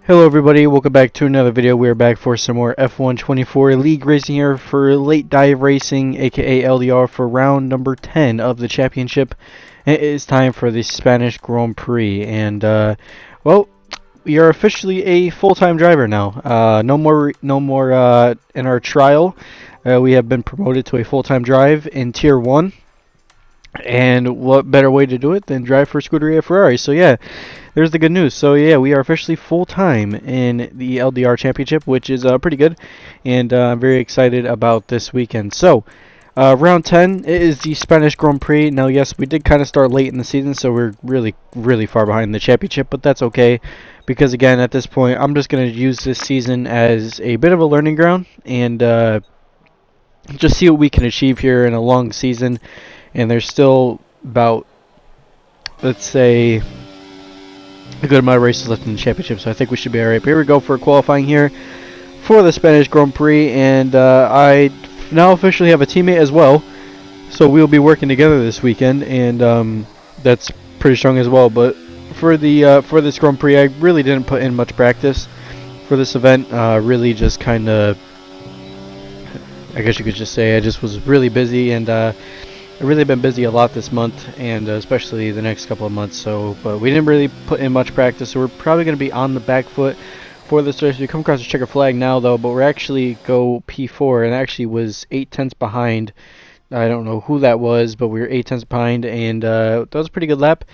Hello everybody, welcome back to another video. We're back for some more F1 24 League racing here for late dive racing, aka LDR, for round number 10 of the championship. It is time for the Spanish Grand Prix, and well, we are officially a full-time driver now. No more in our trial. We have been promoted to a full-time drive in Tier 1. And what better way to do it than drive for Scuderia Ferrari? So yeah, there's the good news. So yeah, we are officially full-time in the LDR Championship, which is pretty good. And I'm very excited about this weekend. So, round 10 is the Spanish Grand Prix. Now, yes, we did kind of start late in the season, so we're really far behind the championship. But that's okay, because again, at this point, I'm just going to use this season as a bit of a learning ground. And just see what we can achieve here in a long season. And there's still about, let's say, a good amount of races left in the championship, so I think we should be alright. Here we go for qualifying here for the Spanish Grand Prix, and I now officially have a teammate as well, so we'll be working together this weekend, and that's pretty strong as well. But for this Grand Prix, I really didn't put in much practice for this event. Really just kind of, I guess you could just say, I just was really busy, and I've really been busy a lot this month, and especially the next couple of months. So, but we didn't really put in much practice, so we're probably going to be on the back foot for this race. We come across a checker flag now, though, but we're actually go P4, and actually was 8/10 behind. I don't know who that was, but we were 8/10 behind, and that was a pretty good lap.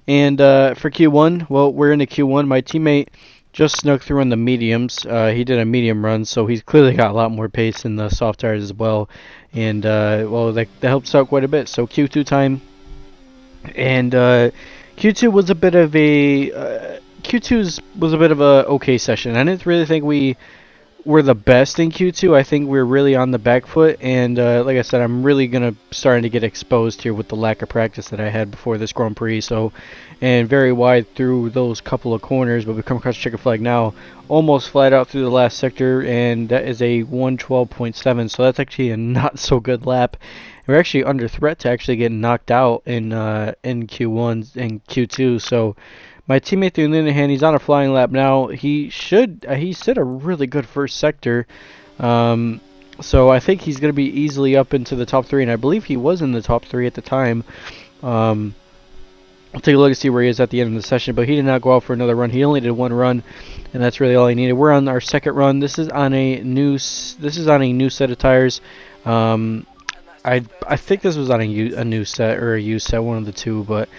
And for Q1, well, we're into Q1. My teammate just snuck through on the mediums. He did a medium run, so he's clearly got a lot more pace in the soft tires as well. And well, that helps out quite a bit. So Q2 time, and Q2 was a bit of a okay session. I didn't really think we were the best in Q2. I think we're really on the back foot, and like I said, I'm really starting to get exposed here with the lack of practice that I had before this Grand Prix. So, and very wide through those couple of corners, but we come across the checker flag now, almost flat out through the last sector, and that is a 112.7. So that's actually a not so good lap. We're actually under threat to actually get knocked out in Q1 and Q2. So my teammate through Linehan, he's on a flying lap now. He set a really good first sector. So I think he's going to be easily up into the top 3, and I believe he was in the top 3 at the time. I'll take a look and see where he is at the end of the session, but he did not go out for another run. He only did one run, and that's really all he needed. We're on our second run. This is on a new set of tires. I think this was on a new set or a used set, one of the two, but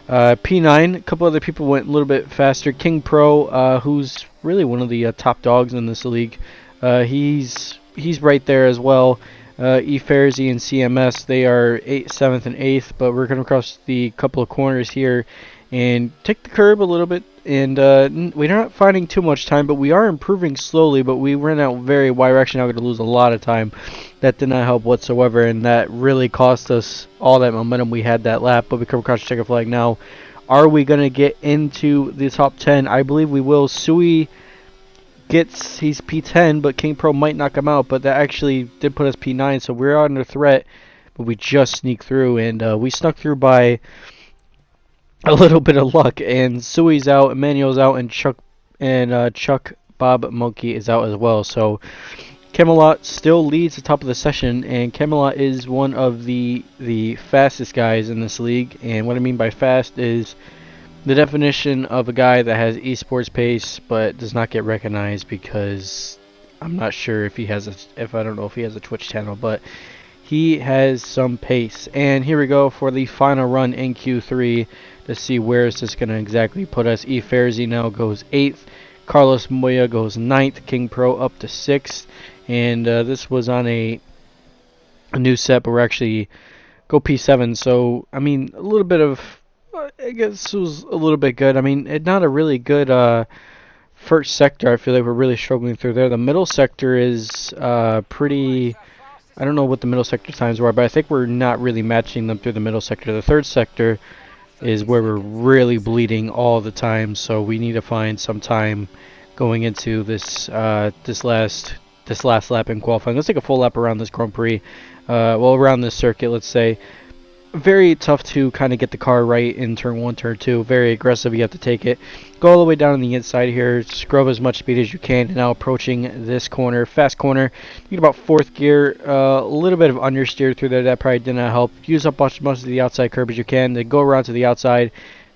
P9, a couple other people went a little bit faster. King Pro, who's really one of the top dogs in this league, he's right there as well. eFairzy and CMS, they are 8th, 7th, and 8th, but we're going to cross the couple of corners here and take the curb a little bit. And we're not finding too much time, but we are improving slowly. But we ran out very wide. We're actually now going to lose a lot of time. That did not help whatsoever, and that really cost us all that momentum we had that lap. But we come across the checker flag now. Are we going to get into the top 10? I believe we will. Sui he's P10, but King Pro might knock him out. But that actually did put us P9, so we're under threat. But we just sneaked through, and we snuck through by a little bit of luck. And Sui's out, Emmanuel's out, and Chuck Bob Monkey is out as well. So Camelot still leads the top of the session, and Camelot is one of the fastest guys in this league. And what I mean by fast is the definition of a guy that has esports pace but does not get recognized, because I'm not sure if I don't know if he has a Twitch channel, but he has some pace. And here we go for the final run in Q3 to see where is this going to exactly put us. eFairzy now goes 8th. Carlos Moya goes 9th. King Pro up to 6th. And this was on a new set, but we're actually go P7. So, I mean, a little bit of, I guess it was a little bit good. I mean, not a really good first sector. I feel like we're really struggling through there. The middle sector is pretty, I don't know what the middle sector times were, but I think we're not really matching them through the middle sector. The third sector is where we're really bleeding all the time, so we need to find some time going into this last lap in qualifying. Let's take a full lap around this Grand Prix, well, around this circuit, let's say. very tough to kind of get the car right in turn 1, turn 2. Very aggressive. You have to take it. Go all the way down on the inside here. Scrub as much speed as you can. And now approaching this corner, fast corner. You get about 4th gear. A little bit of understeer through there. That probably did not help. Use up as much of the outside curb as you can. Then go around to the outside.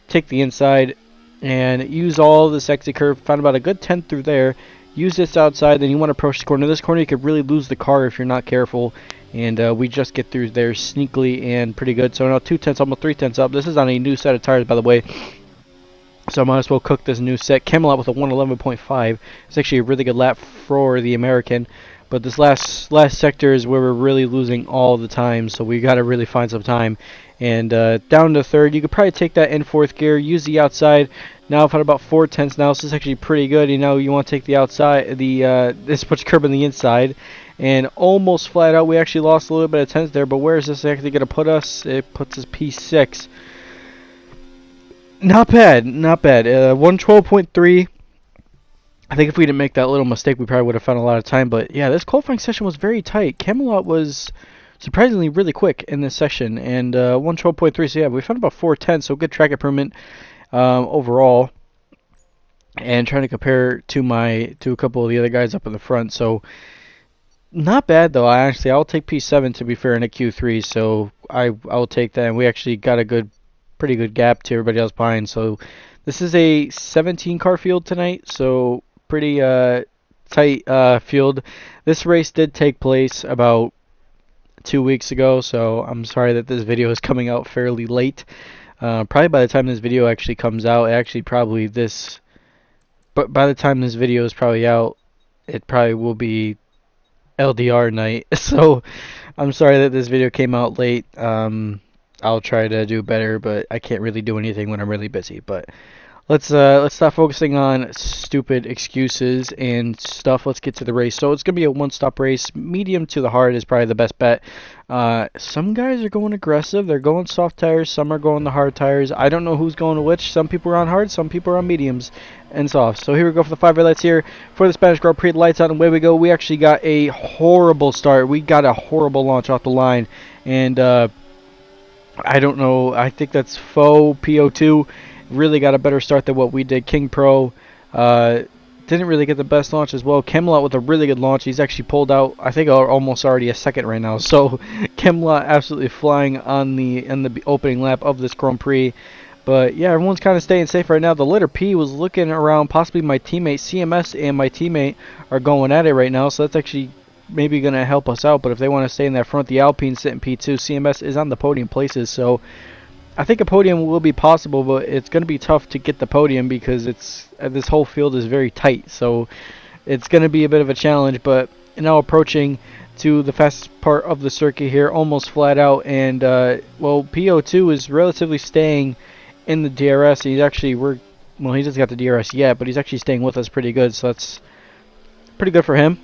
Take the inside. And use all this exit curve. Found about a good 10th through there. Use this outside. Then you want to approach the corner. This corner you could really lose the car if you're not careful. And we just get through there sneakily and pretty good. So now 2/10, almost 3/10 up. This is on a new set of tires, by the way. So I might as well cook this new set. Camelot with a 111.5. It's actually a really good lap for the American. But this last sector is where we're really losing all the time. So we got to really find some time. And down to 3rd. You could probably take that in 4th gear. Use the outside. Now I've had about 4/10 now. So this is actually pretty good. You know, you want to take the outside. This puts curb on the inside. And almost flat out, we actually lost a little bit of tenth there. But where is this actually going to put us? It puts us P6. Not bad, not bad. 112.3. I think if we didn't make that little mistake, we probably would have found a lot of time. But yeah, this qualifying session was very tight. Camelot was surprisingly really quick in this session. And 112.3, so yeah, we found about 4:10. So good track improvement overall. And trying to compare to a couple of the other guys up in the front. So not bad though. I'll take P7 to be fair in a Q3, so I'll take that. And we actually got a pretty good gap to everybody else behind. So this is a 17 car field tonight, so pretty tight field. This race did take place about 2 weeks ago, so I'm sorry that this video is coming out fairly late. Probably by the time this video actually comes out, but by the time this video is probably out, it probably will be LDR night. So I'm sorry that this video came out late. I'll try to do better, but I can't really do anything when I'm really busy. But let's stop focusing on stupid excuses and stuff. Let's get to the race. So it's gonna be a one-stop race. Medium to the hard is probably the best bet. Some guys are going aggressive. They're going soft tires. Some are going the hard tires. I don't know who's going to which. Some people are on hard. Some people are on mediums and soft. So here we go for the 5 red lights here for the Spanish Grand Prix. The lights on and away we go. We actually got a horrible start. We got a horrible launch off the line, and I don't know. I think that's faux PO2. Really got a better start than what we did. King Pro didn't really get the best launch as well. Camelot with a really good launch. He's actually pulled out, I think, almost already a second right now. So Camelot absolutely flying on the opening lap of this Grand Prix. But yeah, everyone's kind of staying safe right now. The letter P was looking around. Possibly my teammate CMS and my teammate are going at it right now. So that's actually maybe going to help us out. But if they want to stay in that front, the Alpine sitting P2. CMS is on the podium places. So I think a podium will be possible, but it's going to be tough to get the podium because this whole field is very tight. So it's going to be a bit of a challenge. But now approaching to the fastest part of the circuit here, almost flat out. And well, PO2 is relatively staying in the DRS. He's actually he doesn't got the DRS yet, but he's actually staying with us pretty good. So that's pretty good for him.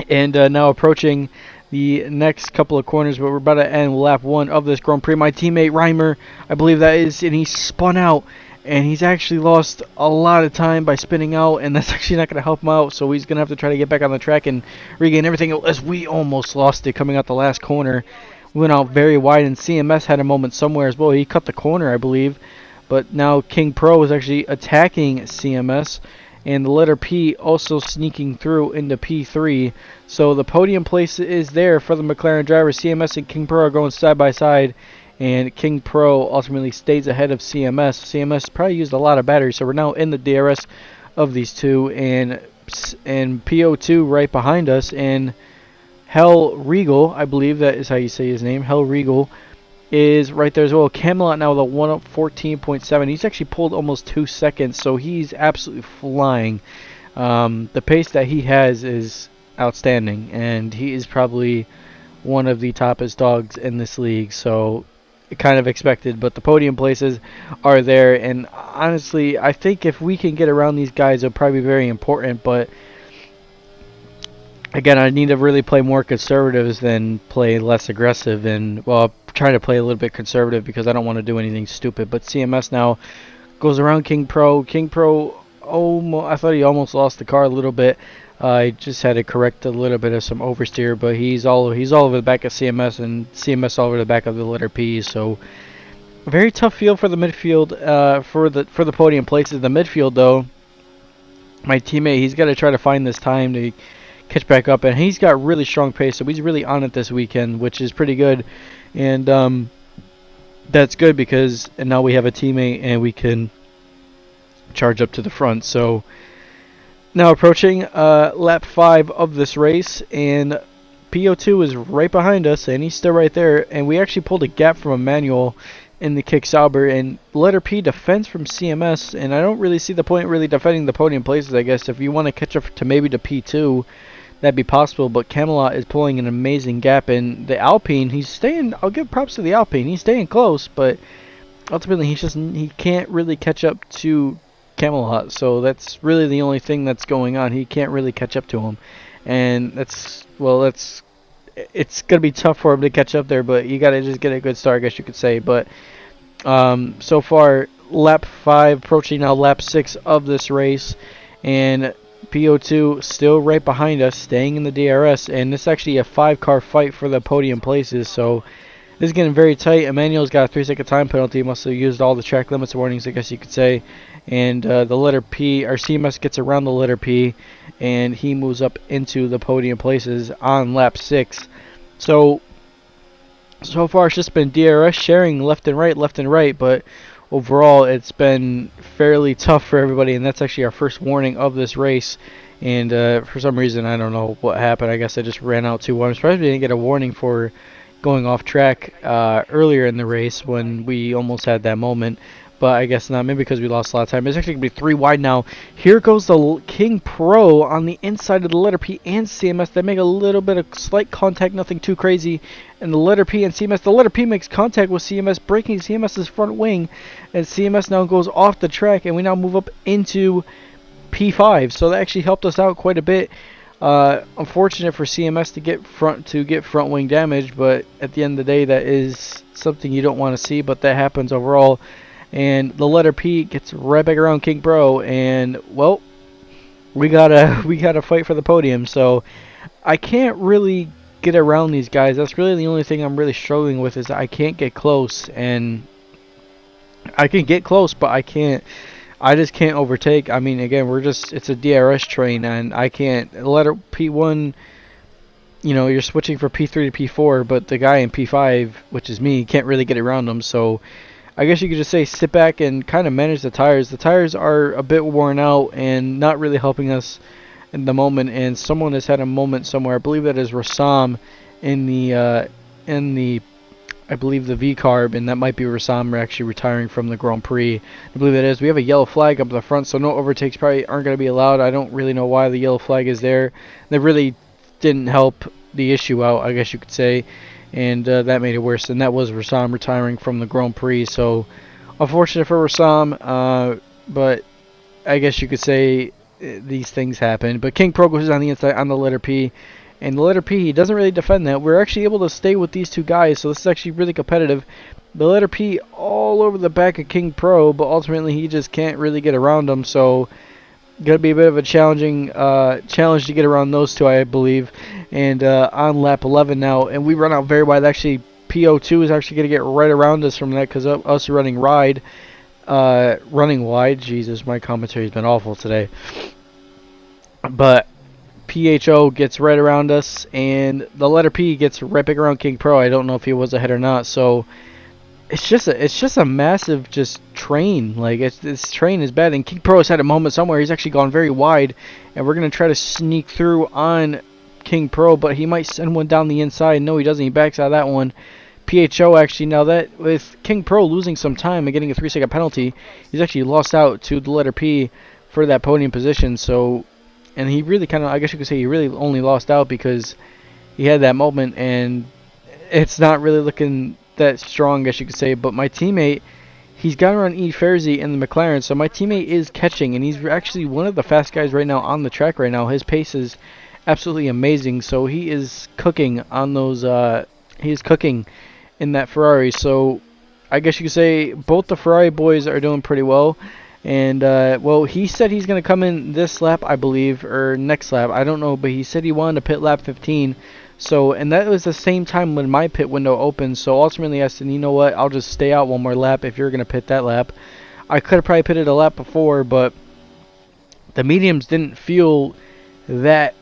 And now approaching the next couple of corners, but we're about to end lap 1 of this Grand Prix. My teammate Reimer, I believe that is, and he spun out, and he's actually lost a lot of time by spinning out, and that's actually not going to help him out, so he's going to have to try to get back on the track and regain everything, as we almost lost it coming out the last corner. We went out very wide, and CMS had a moment somewhere as well. He cut the corner, I believe, but now King Pro is actually attacking CMS. And the letter P also sneaking through into P3. So the podium place is there for the McLaren drivers. CMS and King Pro are going side by side. And King Pro ultimately stays ahead of CMS. CMS probably used a lot of battery. So we're now in the DRS of these two. And PO2 right behind us. And Hell Regal, I believe that is how you say his name. Hell Regal is right there as well. Camelot now with a 1:14.7. He's actually pulled almost 2 seconds, so he's absolutely flying. The pace that he has is outstanding, and he is probably one of the toppest dogs in this league, so kind of expected, but the podium places are there, and honestly, I think if we can get around these guys, it'll probably be very important, but again, I need to really play more conservatives than play less aggressive, and well, trying to play a little bit conservative because I don't want to do anything stupid. But CMS now goes around King Pro. King Pro, I thought he almost lost the car a little bit. I just had to correct a little bit of some oversteer, but he's all over the back of CMS, and CMS all over the back of the letter P. So very tough field for the midfield, for the podium places. The midfield though, my teammate, he's got to try to find this time to catch back up, and he's got really strong pace, so he's really on it this weekend, which is pretty good. And that's good because now we have a teammate and we can charge up to the front. So now approaching lap 5 of this race, and PO2 is right behind us, and he's still right there. And we actually pulled a gap from Emmanuel in the kick Sauber, and letter P defends from CMS, and I don't really see the point really defending the podium places. I guess if you want to catch up to maybe to P2, that'd be possible, but Camelot is pulling an amazing gap, and the Alpine, he's staying. I'll give props to the Alpine, he's staying close, but ultimately he can't really catch up to Camelot. So that's really the only thing that's going on. He can't really catch up to him, and it's gonna be tough for him to catch up there, but you gotta just get a good start, I guess you could say. But so far, lap 5 approaching now lap 6 of this race, and PO2 still right behind us, staying in the DRS, and this is actually a 5-car fight for the podium places. So this is getting very tight. Emmanuel's got a 3-second time penalty. Must have used all the track limits warnings, I guess you could say. And the letter P, our CMS gets around the letter P, and he moves up into the podium places on lap 6. So far it's just been DRS sharing left and right, but overall it's been fairly tough for everybody, and that's actually our first warning of this race. And for some reason, I don't know what happened. I guess I just ran out too. I'm surprised we didn't get a warning for going off track earlier in the race when we almost had that moment, but I guess not. Maybe because we lost a lot of time. It's actually going to be 3 wide now. Here goes the King Pro on the inside of the letter P and CMS. They make a little bit of slight contact, nothing too crazy. And the letter P and CMS, the letter P makes contact with CMS, breaking CMS's front wing. And CMS now goes off the track, and we now move up into P5. So that actually helped us out quite a bit. Unfortunate for CMS to get front wing damage, but at the end of the day, that is something you don't want to see, but that happens overall. And the letter P gets right back around King Pro, and well, we gotta fight for the podium. So I can't really get around these guys. That's really the only thing I'm really struggling with, is I can't get close, and I can get close, but I just can't overtake. I mean, again, it's a DRS train, and I can't. Letter P1, you're switching from P3 to P4, but the guy in P5, which is me, can't really get around them. So I guess you could just say sit back and kind of manage the tires. The tires are a bit worn out and not really helping us in the moment, and someone has had a moment somewhere. I believe that is Rassam in the I believe the V-carb, and that might be Rassam actually retiring from the Grand Prix. I believe that is. We have a yellow flag up the front, so no overtakes probably aren't going to be allowed. I don't really know why the yellow flag is there. That really didn't help the issue out, I guess you could say, and that made it worse. And that was Rassam retiring from the Grand Prix, so unfortunate for Rassam, but I guess you could say these things happen. But King Pro goes on the inside on the letter P. And the letter P, he doesn't really defend that. We're actually able to stay with these two guys, so this is actually really competitive. The letter P all over the back of King Pro, but ultimately he just can't really get around them. So going to be a bit of a challenge to get around those two, I believe. And on lap 11 now, and we run out very wide. Actually, PO2 is actually going to get right around us from that, because us running wide. Jesus, my commentary has been awful today. But PHO gets right around us, and the letter P gets right back around King Pro. I don't know if he was ahead or not. So it's just a massive train. Like, this train is bad, and King Pro has had a moment somewhere. He's actually gone very wide, and we're gonna try to sneak through on King Pro, but he might send one down the inside. No, he doesn't. He backs out of that one. PHO actually, now that with King Pro losing some time and getting a 3-second penalty, he's actually lost out to the letter P for that podium position. So. And he really I guess you could say he really only lost out because he had that moment, and it's not really looking that strong, I guess you could say. But my teammate, he's got around E. Fairzy in the McLaren, so my teammate is catching, and he's actually one of the fast guys right now on the track right now. His pace is absolutely amazing, so he is cooking on those, he is cooking in that Ferrari. So I guess you could say both the Ferrari boys are doing pretty well. And well, he said he's gonna come in this lap, I believe, or next lap. I don't know, but he said he wanted to pit lap 15. So, and that was the same time when my pit window opened. So ultimately, I said, you know what? I'll just stay out one more lap if you're gonna pit that lap. I could have probably pitted a lap before, but the mediums didn't feel that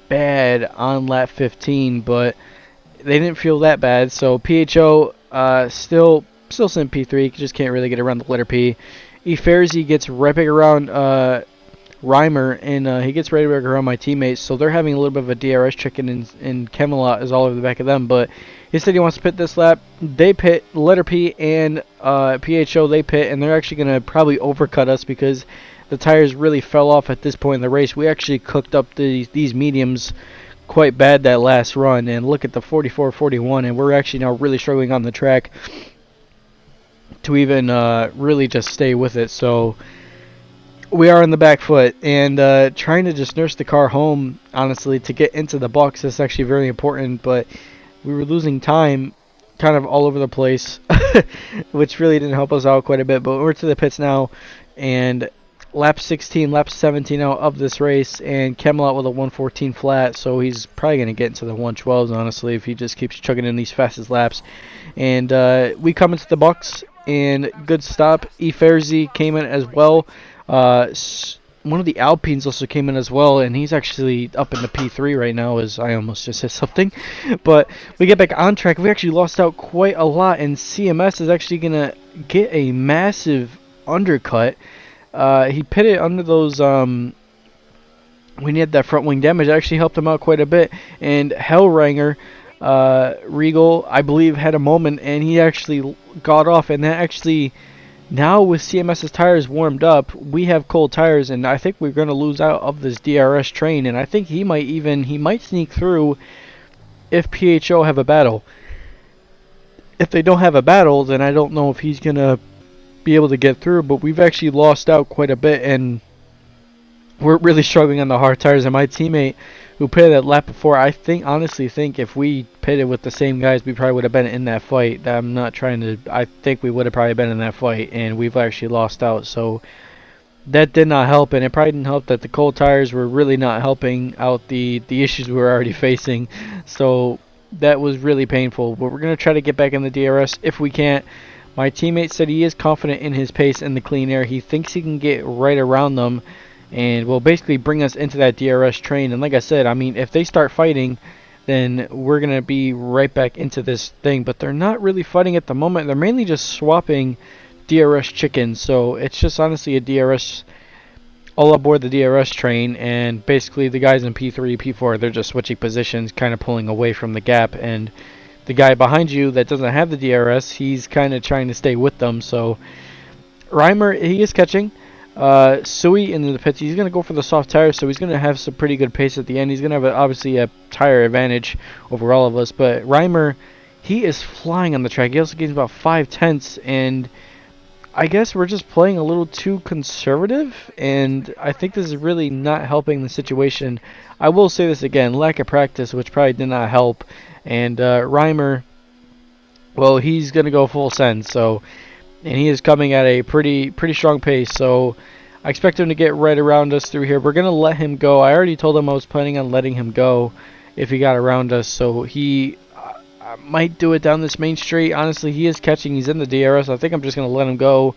bad on lap 15, but they didn't feel that bad. So PHO still sent P3, just can't really get around the letter P. Eferzy gets right back around Reimer, and he gets right back around my teammates. So they're having a little bit of a DRS chicken, and Camelot is all over the back of them. But he said he wants to pit this lap. They pit, letter P and PHO, they pit, and they're actually going to probably overcut us because the tires really fell off at this point in the race. We actually cooked up these mediums quite bad that last run, and look at the 44-41, and we're actually now really struggling on the track to even really just stay with it. So we are on the back foot, and trying to just nurse the car home, honestly, to get into the box is actually very important, but we were losing time kind of all over the place, which really didn't help us out quite a bit. But we're to the pits now, and lap 16, lap 17 out of this race, and Camelot with a 114 flat, so he's probably going to get into the 112s, honestly, if he just keeps chugging in these fastest laps. And we come into the box, and good stop. Eferzy came in as well. One of the Alpines also came in as well, and he's actually up in the P3 right now, as I almost just said something. But we get back on track. We actually lost out quite a lot, and CMS is actually going to get a massive undercut. He pitted under those, when he had that front wing damage, it actually helped him out quite a bit. And Hellranger, Regal, I believe, had a moment, and he actually got off, and that actually, now with CMS's tires warmed up, we have cold tires, and I think we're going to lose out of this DRS train, and I think he might sneak through if PHO have a battle. If they don't have a battle, then I don't know if he's going to be able to get through, but we've actually lost out quite a bit, and we're really struggling on the hard tires. And my teammate who pitted that lap before, I honestly think if we pitted with the same guys, we probably would have been in that fight. I think we would have probably been in that fight, and we've actually lost out. So that did not help, and it probably didn't help that the cold tires were really not helping out the issues we were already facing. So that was really painful, but we're going to try to get back in the DRS if we can't. My teammate said he is confident in his pace in the clean air. He thinks he can get right around them and will basically bring us into that DRS train. And like I said, I mean, if they start fighting, then we're going to be right back into this thing. But they're not really fighting at the moment. They're mainly just swapping DRS chickens. So it's just honestly a DRS, all aboard the DRS train. And basically the guys in P3, P4, they're just switching positions, kind of pulling away from the gap. And the guy behind you that doesn't have the DRS, he's kind of trying to stay with them. So Reimer, he is catching. Sui in the pits, he's going to go for the soft tires, so he's going to have some pretty good pace at the end. He's going to have obviously a tire advantage over all of us. But Reimer, he is flying on the track. He also gains about 5/10, and I guess we're just playing a little too conservative, and I think this is really not helping the situation. I will say this again, lack of practice, which probably did not help. And Reimer, well, he's going to go full send, so, and he is coming at a pretty strong pace, so I expect him to get right around us through here. We're going to let him go. I already told him I was planning on letting him go if he got around us, so he might do it down this main straight. Honestly, he is catching. He's in the DRS. I think I'm just going to let him go.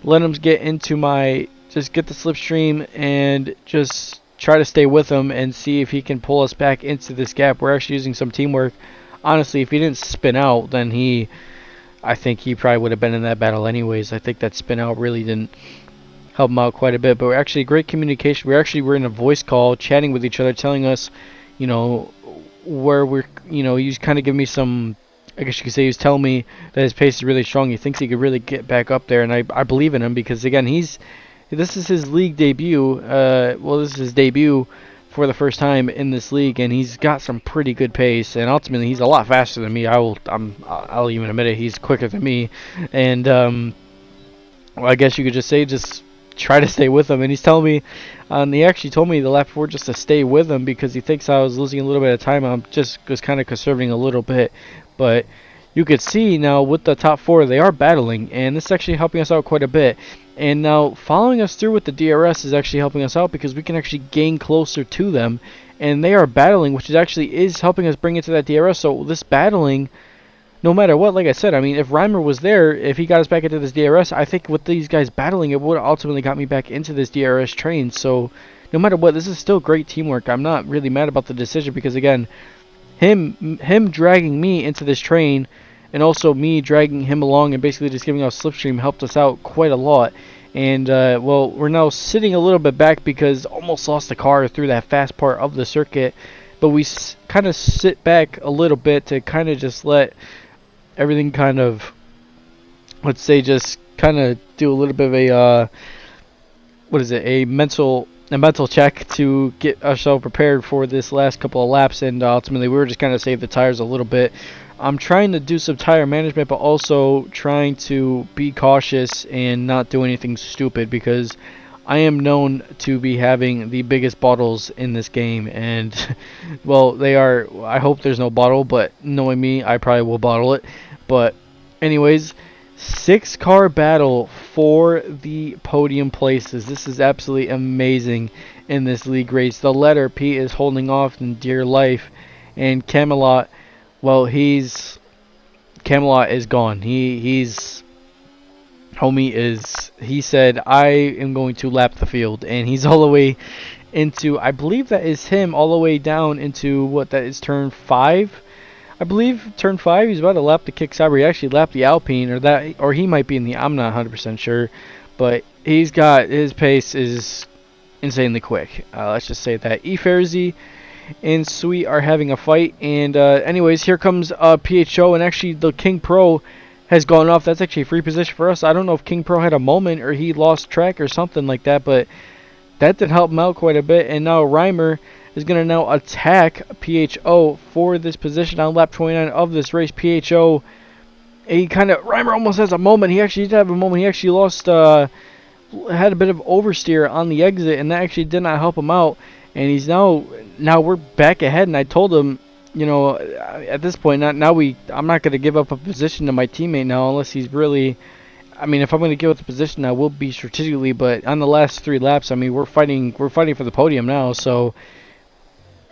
Let him get into just get the slipstream and just try to stay with him and see if he can pull us back into this gap. We're actually using some teamwork. Honestly, if he didn't spin out, then I think he probably would have been in that battle anyways. I think that spin out really didn't help him out quite a bit. But we're actually great communication. We're in a voice call, chatting with each other, telling us, where we're, he's kind of giving me some, I guess you could say, he was telling me that his pace is really strong. He thinks he could really get back up there, and I believe in him because, again, this is his league debut. This is his debut for the first time in this league, and he's got some pretty good pace. And ultimately, he's a lot faster than me. I'll even admit it. He's quicker than me, and I guess you could just say try to stay with him. And he's telling me, he actually told me the lap before just to stay with him because he thinks I was losing a little bit of time. I'm just was kind of conserving a little bit, but you could see now with the top four, they are battling, and this is actually helping us out quite a bit. And now following us through with the DRS is actually helping us out because we can actually gain closer to them. And they are battling, which is helping us bring it to that DRS. So this battling, no matter what, like I said, I mean, if Reimer was there, if he got us back into this DRS, I think with these guys battling, it would have ultimately got me back into this DRS train. So no matter what, this is still great teamwork. I'm not really mad about the decision because, again, him dragging me into this train and also me dragging him along and basically just giving us slipstream helped us out quite a lot. And, well, we're now sitting a little bit back because almost lost the car through that fast part of the circuit. But we kind of sit back a little bit to kind of just let everything kind of, let's say, just kind of do a little bit of a, a mental check to get ourselves prepared for this last couple of laps. And ultimately, we were just kind of save the tires a little bit. I'm trying to do some tire management, but also trying to be cautious and not do anything stupid because I am known to be having the biggest bottles in this game. And, well, they are. I hope there's no bottle, but knowing me, I probably will bottle it. But, anyways, 6-car battle for the podium places. This is absolutely amazing in this league race. The letter P is holding off in dear life, and Camelot, well, Camelot is gone. He said, I am going to lap the field, and he's all the way into, I believe that is him, all the way down into, what, that is turn 5? I believe turn 5, he's about to lap the Kick Cyber. He actually lapped the Alpine, or he might be in the, I'm not 100% sure, but his pace is insanely quick. Let's just say that. Eferzy and Sweet are having a fight, and anyways, here comes PHO, and actually the King Pro has gone off. That's actually a free position for us. I don't know if King Pro had a moment or he lost track or something like that, but that did help him out quite a bit. And now Reimer is going to now attack PHO for this position on lap 29 of this race. PHO, Reimer almost has a moment. He actually did have a moment. He actually lost, had a bit of oversteer on the exit, and that actually did not help him out. And he's now we're back ahead, and I told him, you know, at this point, I'm not going to give up a position to my teammate now unless he's really, I mean, if I'm going to give up the position, I will be strategically, but on the last 3 laps, I mean, we're fighting for the podium now, so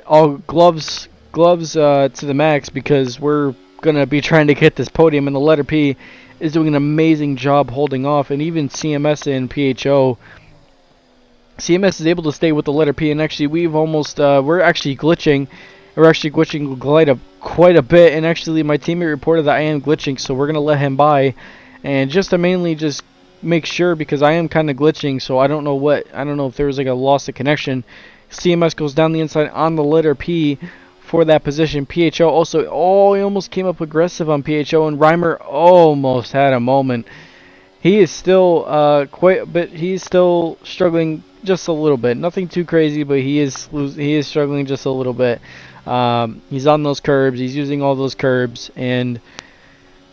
all gloves to the max because we're going to be trying to get this podium, and the letter P is doing an amazing job holding off, and even CMS and PHO, CMS is able to stay with the letter P, and actually we've almost, we're actually glitching quite a bit, and actually my teammate reported that I am glitching, so we're going to let him by, and just to mainly just make sure, because I am kind of glitching, so I don't know if there was like a loss of connection. CMS goes down the inside on the letter P for that position. PHO also, he almost came up aggressive on PHO, and Reimer almost had a moment. He is still he's still struggling just a little bit. Nothing too crazy, but he is struggling just a little bit. He's on those curbs. He's using all those curbs, and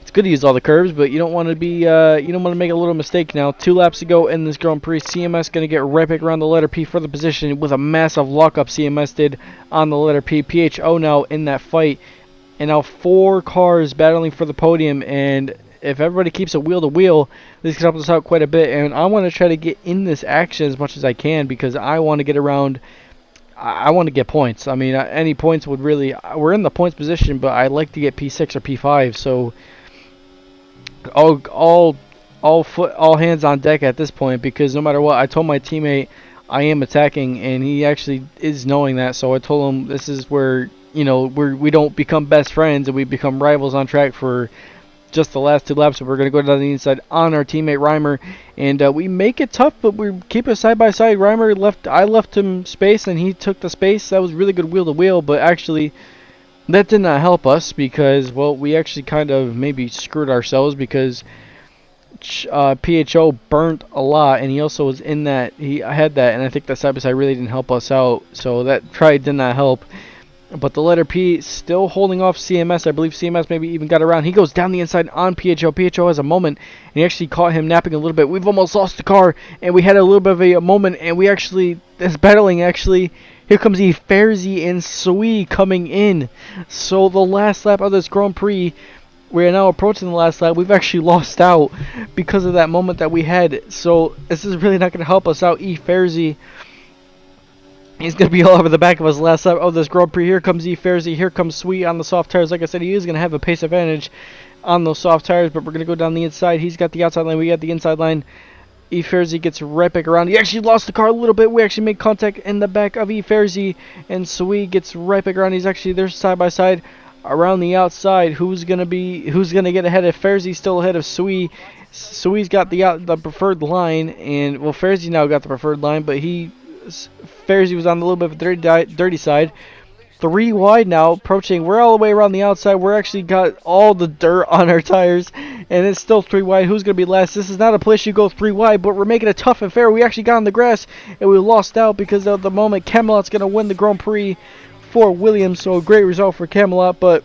it's good to use all the curbs, but you don't want to make a little mistake now. 2 laps to go in this Grand Prix. CMS going to get right back around the letter P for the position with a massive lockup CMS did on the letter P. PHO now in that fight, and now 4 cars battling for the podium, and if everybody keeps a wheel to wheel, this can help us out quite a bit, and I want to try to get in this action as much as I can because I want to get around. I want to get points. I mean, any points would really. We're in the points position, but I like to get P6 or P5. So, all hands on deck at this point because no matter what, I told my teammate I am attacking, and he actually is knowing that. So I told him this is where we don't become best friends and we become rivals on track for just the last 2 laps. So we're going to go down the inside on our teammate Reimer, and we make it tough, but we keep it side by side. I left him space, and he took the space. That was really good wheel to wheel, but actually that did not help us because, well, we actually kind of maybe screwed ourselves because PHO burnt a lot, and he also was in that. I had that, and I think that side by side really didn't help us out, so that try did not help. But the letter P still holding off CMS. I believe CMS maybe even got around. He goes down the inside on PHO. PHO has a moment, and he actually caught him napping a little bit. We've almost lost the car, and we had a little bit of a moment, and we actually, this battling actually, here comes Eferzy and Sui coming in. So the last lap of this Grand Prix, We are now approaching the last lap. We've actually lost out because of that moment that we had. So this is really not going to help us out. Fairzy, he's going to be all over the back of us last lap. Oh, this Grand Prix. Here comes Fairzy. Here comes Sweet on the soft tires. Like I said, he is going to have a pace advantage on those soft tires, but we're going to go down the inside. He's got the outside line. We got the inside line. Fairzy gets right back around. He actually lost the car a little bit. We actually made contact in the back of Fairzy, and Sweet gets right back around. He's actually there side by side. Around the outside, who's gonna get ahead of Fairzy? Still ahead of Sui. Sui's got the preferred line, and well, Fairzy now got the preferred line, but Fairzy was on a little bit of a dirty side. 3 wide now, approaching. We're all the way around the outside. We're actually got all the dirt on our tires, and it's still 3 wide. Who's gonna be last? This is not a place you go 3 wide, but we're making it tough and fair. We actually got on the grass, and we lost out because of the moment. Camelot's gonna win the Grand Prix for Williams, so a great result for Camelot, but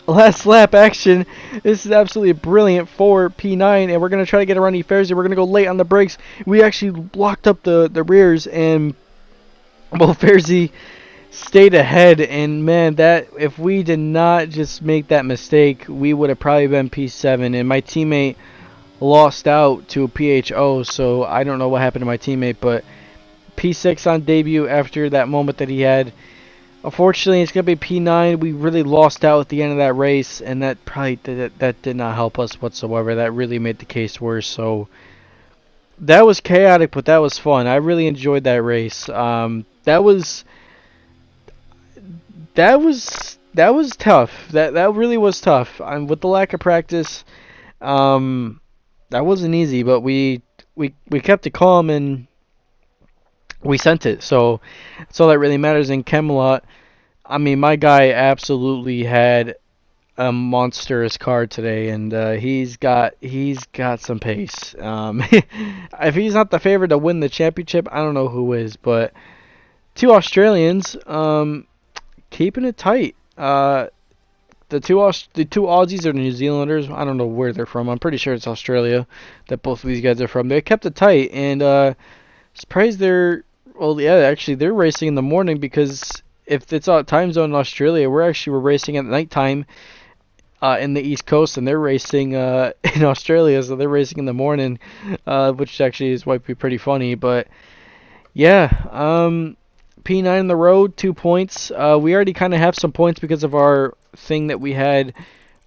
last lap action. This is absolutely brilliant for P9, and we're going to try to get around Fairzy. We're going to go late on the brakes. We actually blocked up the rears, and well, Fairzy stayed ahead, and man, that if we did not just make that mistake, we would have probably been P7, and my teammate lost out to a PHO, so I don't know what happened to my teammate, but P6 on debut after that moment that he had. Unfortunately, it's going to be P9. We really lost out at the end of that race, and that probably that did not help us whatsoever. That really made the case worse. So that was chaotic, but that was fun. I really enjoyed that race. That was tough. That really was tough. With the lack of practice, that wasn't easy. But we kept it calm, and we sent it, so that's all that really matters. In Camelot, I mean, my guy absolutely had a monstrous car today, and he's got some pace. If he's not the favorite to win the championship, I don't know who is. But 2 Australians, keeping it tight. The two Aussies are New Zealanders. I don't know where they're from. I'm pretty sure it's Australia that both of these guys are from. They kept it tight, and surprised they're. Well, yeah, actually, they're racing in the morning because if it's a time zone in Australia, we're racing at nighttime in the East Coast, and they're racing in Australia, so they're racing in the morning, which actually might be pretty funny. But yeah, P9 in the road, 2 points. We already kind of have some points because of our thing that we had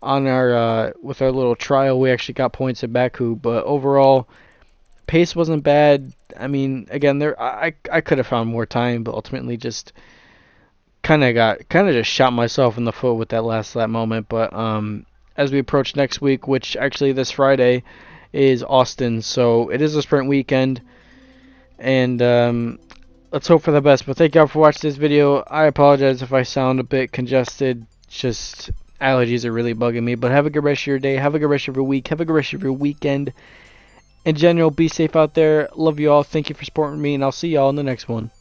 on our with our little trial. We actually got points at Baku, but overall, pace wasn't bad. I mean, again, I could have found more time, but ultimately just kind of just shot myself in the foot with that last lap moment. But as we approach next week, which actually this Friday is Austin, so it is a sprint weekend, and let's hope for the best. But thank y'all for watching this video. I apologize if I sound a bit congested. Just allergies are really bugging me. But have a good rest of your day. Have a good rest of your week. Have a good rest of your weekend. In general, be safe out there. Love you all. Thank you for supporting me, and I'll see y'all in the next one.